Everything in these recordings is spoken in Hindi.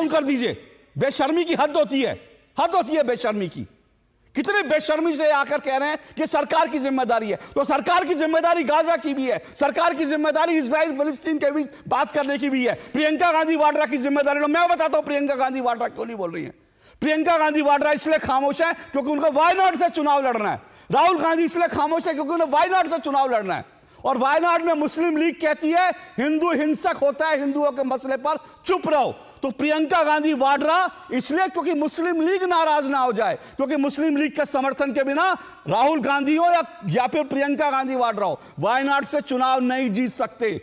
डाउन कर दीजिए। बेशर्मी की हद होती है, हद होती है बेशर्मी की। कितने बेशर्मी से आकर कह रहे हैं कि सरकार की जिम्मेदारी है। तो सरकार की जिम्मेदारी गाजा की भी है, सरकार की जिम्मेदारी इजराइल फिलिस्तीन के बीच बात करने की भी है। प्रियंका गांधी वाड्रा की जिम्मेदारी, तो मैं बताता हूं प्रियंका गांधी वाड्रा क्यों नहीं बोल रही है। प्रियंका गांधी वाड्रा इसलिए खामोश है क्योंकि उनको वायनाड से चुनाव लड़ना है। राहुल गांधी इसलिए खामोश है क्योंकि उन्हें वायनाड से चुनाव लड़ना है। और वायनाड में मुस्लिम लीग कहती है हिंदू हिंसक होता है, हिंदुओं के मसले पर चुप रहो। तो प्रियंका गांधी वाड्रा इसलिए क्योंकि मुस्लिम लीग नाराज ना हो जाए, क्योंकि मुस्लिम लीग के समर्थन के बिना राहुल गांधी हो या फिर प्रियंका गांधी वाड्रा हो, वायनाड से चुनाव नहीं जीत सकते।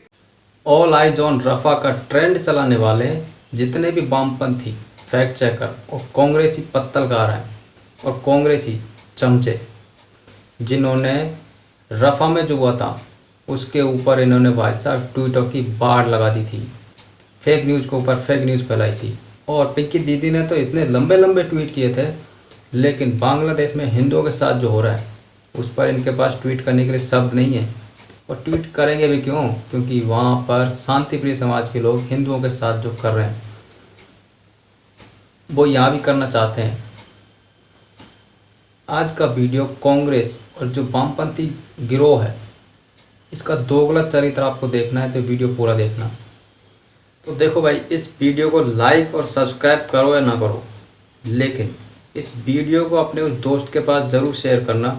ऑल आइज ऑन रफा का ट्रेंड चलाने वाले जितने भी वामपंथी फैक्ट चेकर और कांग्रेसी पत्तलगार हैं और कांग्रेसी चमचे, जिन्होंने रफा में जो हुआ था उसके ऊपर इन्होंने भाई साहब ट्वीटों की बाढ़ लगा दी थी, फेक न्यूज़ के ऊपर फेक न्यूज़ फैलाई थी। और पिंकी दीदी ने तो इतने लंबे लंबे ट्वीट किए थे, लेकिन बांग्लादेश में हिंदुओं के साथ जो हो रहा है उस पर इनके पास ट्वीट करने के लिए शब्द नहीं है। और ट्वीट करेंगे भी क्यों, क्योंकि वहाँ पर शांतिप्रिय समाज के लोग हिंदुओं के साथ जो कर रहे हैं वो यहाँ भी करना चाहते हैं। आज का वीडियो कांग्रेस और जो वामपंथी गिरोह है इसका दोगला चरित्र आपको देखना है तो वीडियो पूरा देखना। तो देखो भाई, इस वीडियो को लाइक और सब्सक्राइब करो या ना करो, लेकिन इस वीडियो को अपने उस दोस्त के पास ज़रूर शेयर करना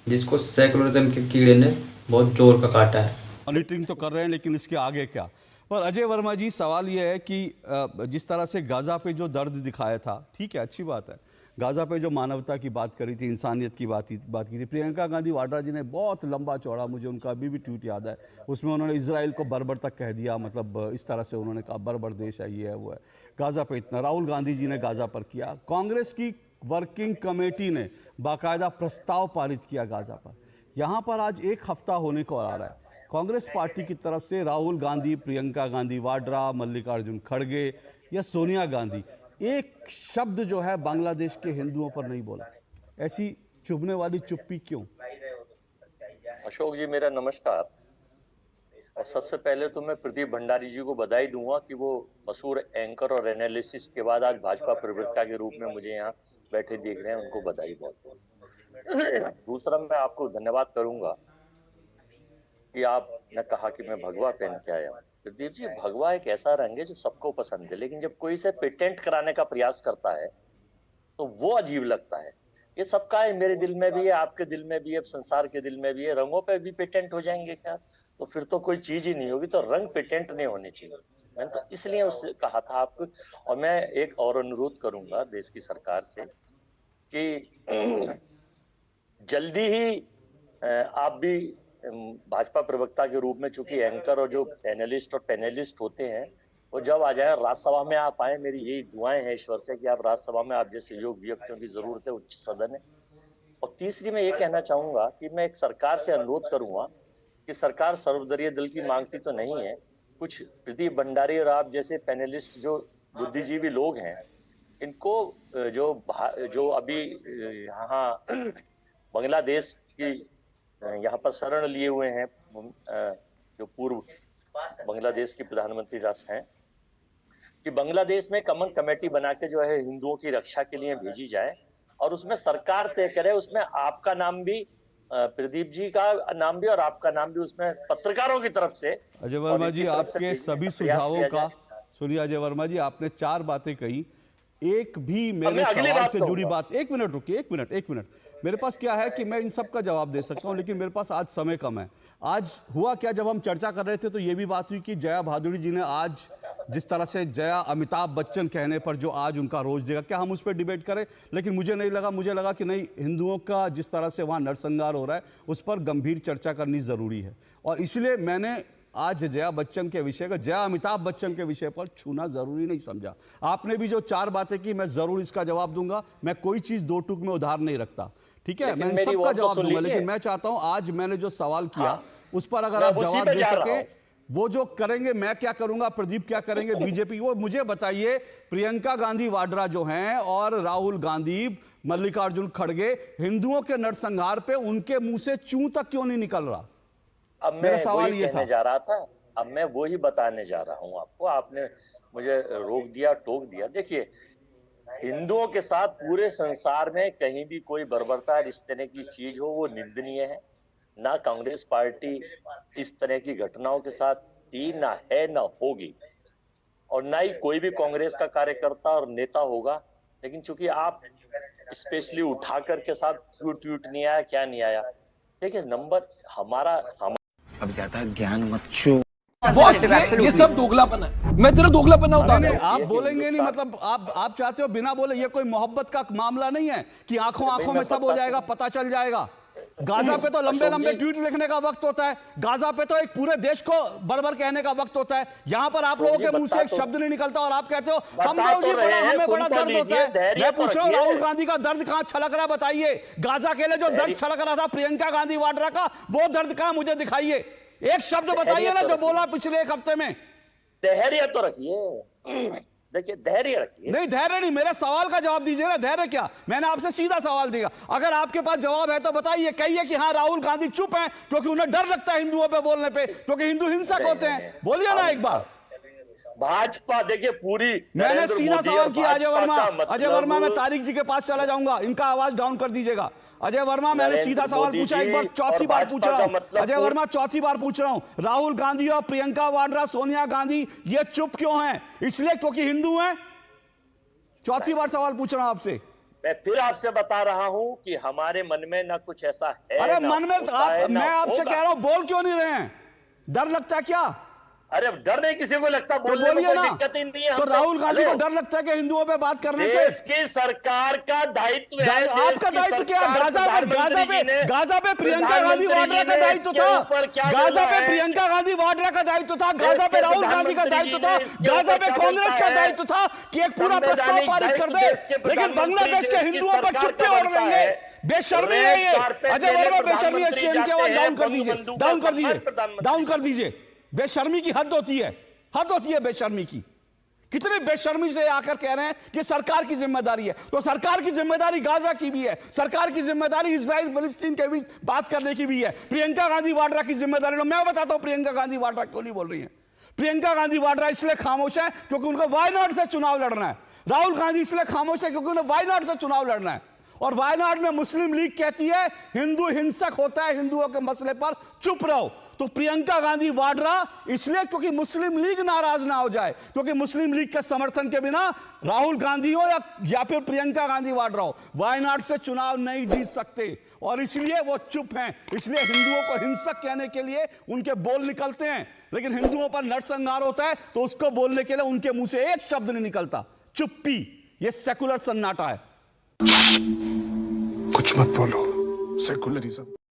जिसको सेकुलरिज्म के कीड़े ने बहुत जोर का काटा है। मॉनिटरिंग तो कर रहे हैं, लेकिन इसके आगे क्या। पर अजय वर्मा जी, सवाल यह है कि जिस तरह से गाज़ा पे जो दर्द दिखाया था, ठीक है, अच्छी बात है, गाज़ा पे जो मानवता की बात करी थी, इंसानियत की बात की थी, प्रियंका गांधी वाड्रा जी ने बहुत लंबा चौड़ा, मुझे उनका अभी भी ट्वीट याद है, उसमें उन्होंने इजराइल को बर्बर तक कह दिया, मतलब इस तरह से उन्होंने कहा बर्बर देश है, ये है वो है। गाज़ा पे इतना राहुल गांधी जी ने गाज़ा पर किया। कांग्रेस की वर्किंग कमेटी ने बाकायदा प्रस्ताव पारित किया गाज़ा पर। यहाँ पर आज एक हफ्ता होने को आ रहा है, कांग्रेस पार्टी की तरफ से राहुल गांधी, प्रियंका गांधी वाड्रा, मल्लिकार्जुन खड़गे या सोनिया गांधी एक शब्द जो है बांग्लादेश के हिंदुओं पर नहीं बोला। ऐसी चुभने वाली चुप्पी क्यों? अशोक जी, मेरा नमस्कार। और सबसे पहले तो मैं प्रदीप भंडारी जी को बधाई दूंगा कि वो मशहूर एंकर और एनालिसिस के बाद आज भाजपा प्रवक्ता के रूप में मुझे यहाँ बैठे देख रहे हैं, उनको बधाई बहुत। दूसरा, मैं आपको धन्यवाद करूंगा कि आपने कहा कि मैं भगवा पहन के आया हूँ। प्रदीप जी, भगवा एक ऐसा रंग है जो सबको पसंद है, लेकिन जब कोई इसे पेटेंट कराने का प्रयास करता है तो वो अजीब लगता है। ये सबका है, मेरे दिल में भी है, आपके दिल में भी है, संसार के दिल में भी है। रंगों पे भी पेटेंट हो जाएंगे क्या? तो फिर तो कोई चीज ही नहीं होगी। तो रंग पेटेंट नहीं होने चाहिए। मैंने तो इसलिए उससे कहा था आपको। और मैं एक और अनुरोध करूंगा देश की सरकार से कि जल्दी ही आप भी भाजपा प्रवक्ता के रूप में, चूंकि एंकर और जो एनालिस्ट और पैनलिस्ट होते हैं वो जब आ जाए राज्यसभा में आप आए, मेरी यही दुआएं हैं ईश्वर से कि आप राज्यसभा में, आप जैसे योग्य व्यक्तियों की जरूरत है, उच्च सदन है। और तीसरी, मैं ये कहना चाहूंगा कि मैं एक सरकार से अनुरोध करूंगा कि सरकार सर्वदलीय दल की मांगती तो नहीं है, कुछ प्रदीप भंडारी और आप जैसे पैनलिस्ट जो बुद्धिजीवी लोग हैं, इनको जो अभी यहाँ बांग्लादेश की यहाँ पर शरण लिए हुए हैं, जो पूर्व बांग्लादेश की प्रधानमंत्री राष्ट्र हैं, कि बांग्लादेश में कमन कमेटी बना के जो है हिंदुओं की रक्षा के लिए भेजी जाए और उसमें सरकार तय करे, उसमें आपका नाम भी, प्रदीप जी का नाम भी और आपका नाम भी उसमें पत्रकारों की तरफ से। अजय वर्मा जी, आपके सभी सुझावों का सुनिए। अजय वर्मा जी, आपने 4 बातें कही, एक भी मेरे सवाल से जुड़ी बात, एक मिनट रुकिए, एक मिनट। मेरे पास क्या है कि मैं इन सब का जवाब दे सकता हूं, लेकिन मेरे पास आज समय कम है। आज हुआ क्या, जब हम चर्चा कर रहे थे तो ये भी बात हुई कि जया भादुड़ी जी ने आज जिस तरह से जया अमिताभ बच्चन कहने पर जो आज उनका रोज देगा, क्या हम उस पर डिबेट करें? लेकिन मुझे नहीं लगा, मुझे लगा कि नहीं, हिंदुओं का जिस तरह से वहाँ नरसंहार हो रहा है उस पर गंभीर चर्चा करनी ज़रूरी है। और इसलिए मैंने आज जया बच्चन के विषय का, जया अमिताभ बच्चन के विषय पर छूना जरूरी नहीं समझा। आपने भी जो 4 बातें की, मैं जरूर इसका जवाब दूंगा। मैं कोई चीज 2 टूक में उधार नहीं रखता, ठीक है, मैं सबका जवाब दूंगा। लेकिन मैं चाहता हूं आज मैंने जो सवाल किया उस पर अगर आप जवाब दे सके। वो जो करेंगे, मैं क्या करूंगा, प्रदीप क्या करेंगे, बीजेपी, वो मुझे बताइए। प्रियंका गांधी वाड्रा जो हैं और राहुल गांधी, मल्लिकार्जुन खड़गे, हिंदुओं के नरसंहार पे उनके मुंह से चूं तक क्यों नहीं निकल रहा? अब मैं सवाल ये कहने जा रहा था, अब मैं वो ही बताने जा रहा हूं आपको। आपने मुझे रोक दिया, टोक दिया। देखिए, हिंदुओं के साथ पूरे संसार में कहीं भी कोई बर्बरता इस तरह की चीज हो वो निंदनीय है। ना कांग्रेस पार्टी इस तरह की घटनाओं के साथ थी, ना है, ना होगी, और ना ही कोई भी कांग्रेस का कार्यकर्ता और नेता होगा। लेकिन चूंकि आप स्पेशली उठाकर के साथ क्यों ट्वीट नहीं आया, क्या नहीं आया, देखिए नंबर हमारा अब ज्यादा ज्ञान मत छू। बॉस ये सब दोगलापन है, मैं तेरा दोगलापन उतार नहीं, आप बोलेंगे नहीं, मतलब आप चाहते हो बिना बोले। ये कोई मोहब्बत का मामला नहीं है कि आंखों आंखों में सब हो जाएगा, पता चल जाएगा। गाजा पे तो लंबे लंबे ट्वीट लिखने का वक्त होता है, गाजा पे तो एक पूरे देश को बरबर कहने का वक्त होता है। यहाँ पर आप लोगों के मुंह से एक शब्द नहीं निकलता और आप कहते हो हम लोग जी बड़ा, हमें बड़ा दर्द होता है। मैं पूछ रहा हूँ, राहुल गांधी का दर्द कहाँ छलक रहा है, बताइए। गाजा के लिए जो दर्द छलक रहा था प्रियंका गांधी वाड्रा का, वो दर्द कहाँ, मुझे दिखाइए। एक शब्द बताइए ना जो बोला पिछले एक हफ्ते में। धैर्य तो रखिए, देखिए धैर्य रखिए। नहीं, धैर्य नहीं, मेरे सवाल का जवाब दीजिए ना। धैर्य क्या, मैंने आपसे सीधा सवाल दिया। अगर आपके पास जवाब है तो बताइए, कहिए कि हाँ राहुल गांधी चुप हैं क्योंकि उन्हें डर लगता है हिंदुओं पे बोलने पे, क्योंकि हिंदू हिंसक होते हैं। बोलिए ना एक बार। भाजपा देखिए पूरी, मैंने सीधा सवाल किया अजय वर्मा। अजय वर्मा, मैं तारिक जी के पास चला जाऊंगा, इनका आवाज डाउन कर दीजिएगा। अजय वर्मा, मैंने सीधा सवाल पूछा, एक बार चौथी बार पूछ रहा हूं। अजय वर्मा, चौथी बार पूछ रहा हूं, राहुल गांधी और प्रियंका वाड्रा, सोनिया गांधी ये चुप क्यों हैं? इसलिए क्योंकि हिंदू हैं? चौथी बार सवाल पूछ रहा हूं आपसे। मैं फिर आपसे बता रहा हूं कि हमारे मन में ना कुछ ऐसा है। अरे मन में मैं आपसे कह रहा हूं, बोल क्यों नहीं रहे हैं? डर लगता है क्या? अरे डर नहीं किसी को लगता, बोलने में कोई दिक्कत ही नहीं है। तो राहुल गांधी को डर लगता है कि हिंदुओं पे बात करने से? देश की सरकार का दायित्व है। आपका दायित्व क्या? गाजा पे प्रियंका गांधी वाड्रा का दायित्व था। गाजा पे प्रियंका गांधी वाड्रा का दायित्व था। गाजा पे राहुल गांधी का दायित्व था। गाजा पे कांग्रेस का दायित्व था कि एक पूरा प्रस्ताव पारित कर दे। लेकिन बांग्लादेश के हिंदुओं पर चुप्पी ओढ़ लेंगे। बेशर्मी है ये। अजय वर्मा, बेशर्मी है। चैन की आवाज डाउन कर दीजिए, डाउन कर दीजिए, डाउन कर दीजिए। बेशर्मी की हद होती है, हद होती है बेशर्मी की। कितनी बेशर्मी से आकर कह रहे हैं कि सरकार की जिम्मेदारी है। तो सरकार की जिम्मेदारी गाजा की भी है, सरकार की जिम्मेदारी इजराइल फिलिस्तीन के बीच बात करने की भी है। प्रियंका गांधी वाड्रा की जिम्मेदारी, मैं बताता हूं प्रियंका गांधी वाड्रा क्यों नहीं बोल रही है। प्रियंका गांधी वाड्रा इसलिए खामोश है क्योंकि उनको वायनाड से चुनाव लड़ना है। राहुल गांधी इसलिए खामोश है क्योंकि उन्हें वायनाड से चुनाव लड़ना है। और वायनाड में मुस्लिम लीग कहती है हिंदू हिंसक होता है, हिंदुओं के मसले पर चुप रहो। तो प्रियंका गांधी वाड्रा इसलिए क्योंकि मुस्लिम लीग नाराज ना हो जाए, क्योंकि मुस्लिम लीग के समर्थन के बिना राहुल गांधी हो या फिर प्रियंका गांधी वाड्रा हो, वायनाड से चुनाव नहीं जीत सकते। और इसलिए वो चुप हैं। इसलिए हिंदुओं को हिंसक कहने के लिए उनके बोल निकलते हैं, लेकिन हिंदुओं पर नरसंहार होता है तो उसको बोलने के लिए उनके मुंह से एक शब्द नहीं निकलता। चुप्पी, ये सेकुलर सन्नाटा है। कुछ मत बोलो, सेकुलरिज्म।